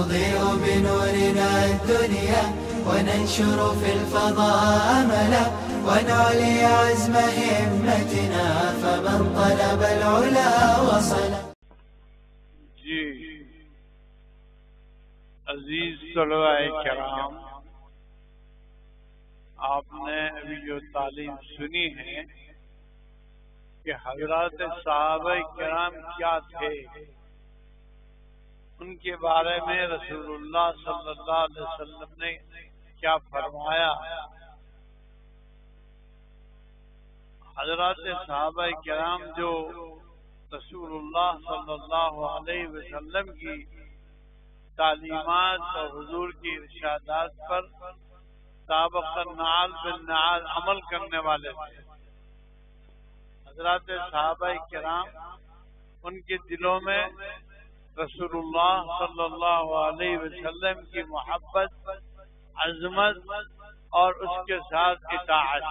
نضيء بنورنا الدنيا وننشر في الفضاء أملا ونعلي عزم همتنا فمن طلب العلا وصل. جی عزیز طلباء کرام، آپ نے ابھی جو تعلیم سنی ہے کہ حضرات صحابہ کرام کیا تھے، ان کے بارے میں رسول اللہ صلی اللہ علیہ وسلم نے کیا فرمایا. حضرات صحابہ کرام جو رسول اللہ صلی اللہ علیہ وسلم کی تعلیمات اور حضور کی ارشادات پر سابق النعال بالنعال عمل کرنے والے تھے. حضرات صحابہ کرام ان کے دلوں میں رسول اللہ صلی اللہ علیہ وسلم کی محبت، عظمت اور اس کے ساتھ اطاعت،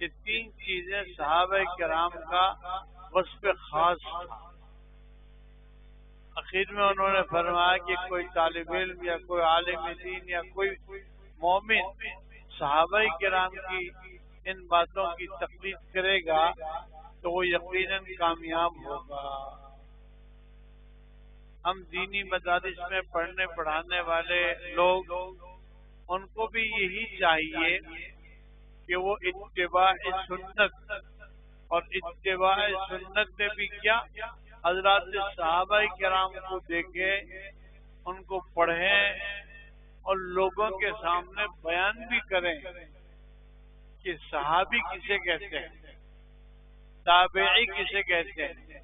یہ تین چیزیں صحابہ کرام کا وصف خاص تھا. آخر میں انہوں نے فرمایا کہ کوئی طالب علم یا کوئی عالم دین یا کوئی مومن صحابہ کرام کی ان باتوں کی تقلید کرے گا تو وہ یقیناً کامیاب ہوگا. ہم دینی مدارس میں پڑھنے پڑھانے والے لوگ، ان کو بھی یہی چاہیے کہ وہ اتباع سنت، اور اتباع سنت میں بھی کیا، حضرات صحابہ کرام کو دیکھیں، ان کو پڑھیں اور لوگوں کے سامنے بیان بھی کریں کہ صحابی کسے کہتے ہیں، تابعی کسے کہتے ہیں،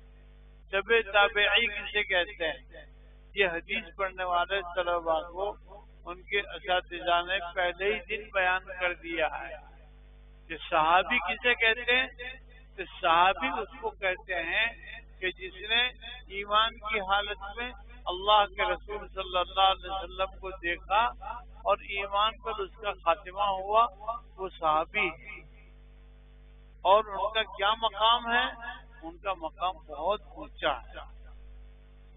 تبع تابعی کسے کہتے ہیں. یہ حدیث پڑھنے والے طلباء کو ان کے اساتذہ نے پہلے ہی دن بیان کر دیا ہے کہ صحابی کسے کہتے ہیں. کہ صحابی اس کو کہتے ہیں کہ جس نے ایمان کی حالت میں اللہ کے رسول صلی اللہ علیہ وسلم کو دیکھا اور ایمان پر اس کا خاتمہ ہوا، وہ صحابی ہے. اور ان کا کیا مقام ہے؟ ان کا مقام بہت اونچا ہے.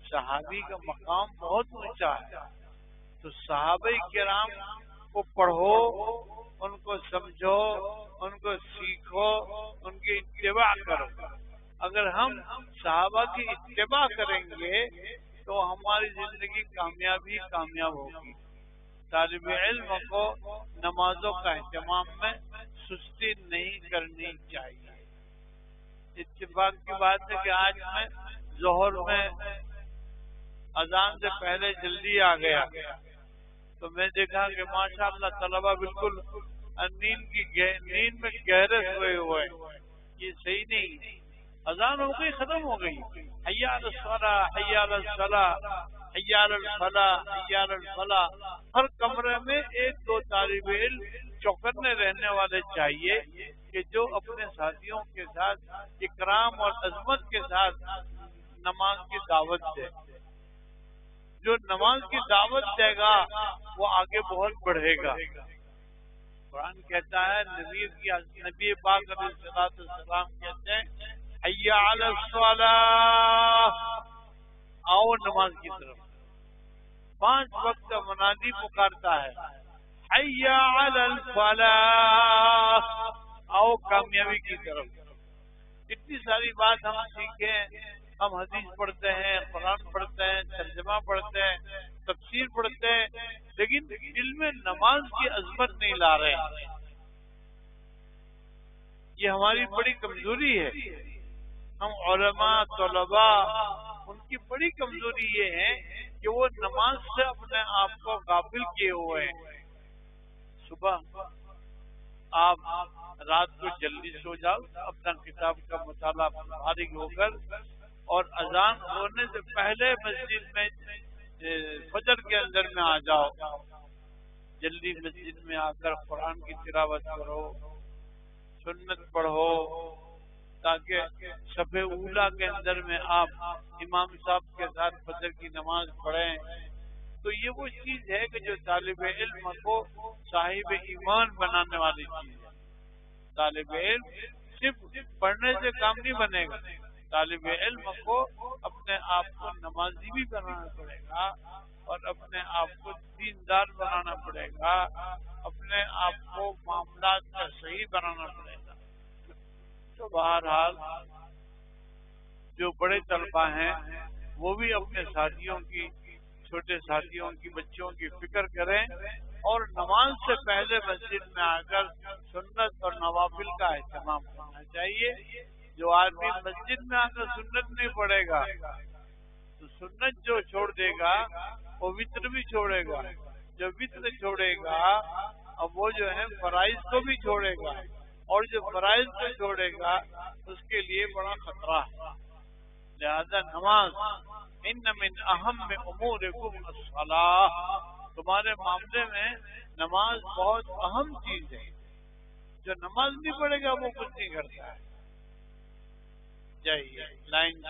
صحابی کا مقام بہت اونچا ہے. تو صحابہ کرام کو پڑھو، ان کو سمجھو، ان کو سیکھو، ان کی اتباع کرو. اگر ہم صحابہ کی اتباع کریں گے تو ہماری زندگی کامیاب ہوگی. طالب علم کو نمازوں کا اہتمام میں سستی نہیں کرنی چاہیے. اتفاق کی بات ہے کہ آج میں ظہر میں اذان سے پہلے جلدی آ گیا تو میں دیکھا کہ ماشاءاللہ طلبہ بالکل نیند میں گہرے ہوئے ہوئے. یہ صحیح نہیں. اذان ہو گئی، ختم ہو گئی، حی علی الصلاۃ، حی علی الصلاۃ، حی علی الفلاح، حی علی الفلاح. ہر کمرے میں ایک دو طالب علم چوکنے رہنے والے چاہیے کہ جو اپنے ساتھیوں کے ساتھ اکرام اور عظمت کے ساتھ نماز کی دعوت دے. جو نماز کی دعوت دے گا وہ آگے بہت بڑھے گا. قرآن کہتا ہے، نبی پاک علیہ السلام کہتے ہیں، حی علی الصلاۃ، آؤ نماز کی طرف. 5 وقت کا منادی پکارتا ہے، حی علی الفلاح، آؤ کامیابی کی طرف. اتنی ساری بات ہم سیکھیں. ہم حدیث پڑھتے ہیں، قرآن پڑھتے ہیں، ترجمہ پڑھتے ہیں، تفسیر پڑھتے ہیں، لیکن دل میں نماز کی عظمت نہیں لا رہے. یہ ہماری بڑی کمزوری ہے. ہم علماء، طلباء، ان کی بڑی کمزوری یہ ہے کہ وہ نماز سے اپنے آپ کو غافل کیے ہوئے ہیں. صبح آپ رات کو جلدی سو جاؤ، اپنا کتاب کا مطالعہ فارغ ہو کر، اور اذان ہونے سے پہلے مسجد میں فجر کے اندر میں آ جاؤ. جلدی مسجد میں آ کر قرآن کی تلاوت کرو، سنت پڑھو، تاکہ صف اولا کے اندر میں آپ امام صاحب کے ساتھ فجر کی نماز پڑھیں. تو یہ وہ چیز ہے کہ جو طالب علم کو صاحب ایمان بنانے والی چیز ہے. طالب علم صرف پڑھنے سے کام نہیں بنے گا. طالب علم کو اپنے آپ کو نمازی بھی بنانا پڑے گا اور اپنے آپ کو دیندار بنانا پڑے گا، اپنے آپ کو معاملات کا صحیح بنانا پڑے گا۔ تو بہرحال جو بڑے طلبہ ہیں وہ بھی اپنے ساتھیوں کی، چھوٹے ساتھیوں کی، بچوں کی فکر کریں، اور نماز سے پہلے مسجد میں آ کر سنت اور نوافل کا اہتمام کرنا چاہیے۔ جو آدمی مسجد میں آ کر سنت نہیں پڑھے گا تو سنت جو چھوڑ دے گا وہ وطر بھی چھوڑے گا، جو وطر چھوڑے گا اب وہ جو ہے فرائض کو بھی چھوڑے گا، اور جو فرائض کو چھوڑے گا اس کے لیے بڑا خطرہ ہے۔ لہذا نماز ان من اہم امورکم الصلاۃ، تمہارے معاملے میں نماز بہت اہم چیز ہے۔ جو نماز نہیں پڑھے گا وہ کچھ نہیں کرتا ہے۔ جائیے لائن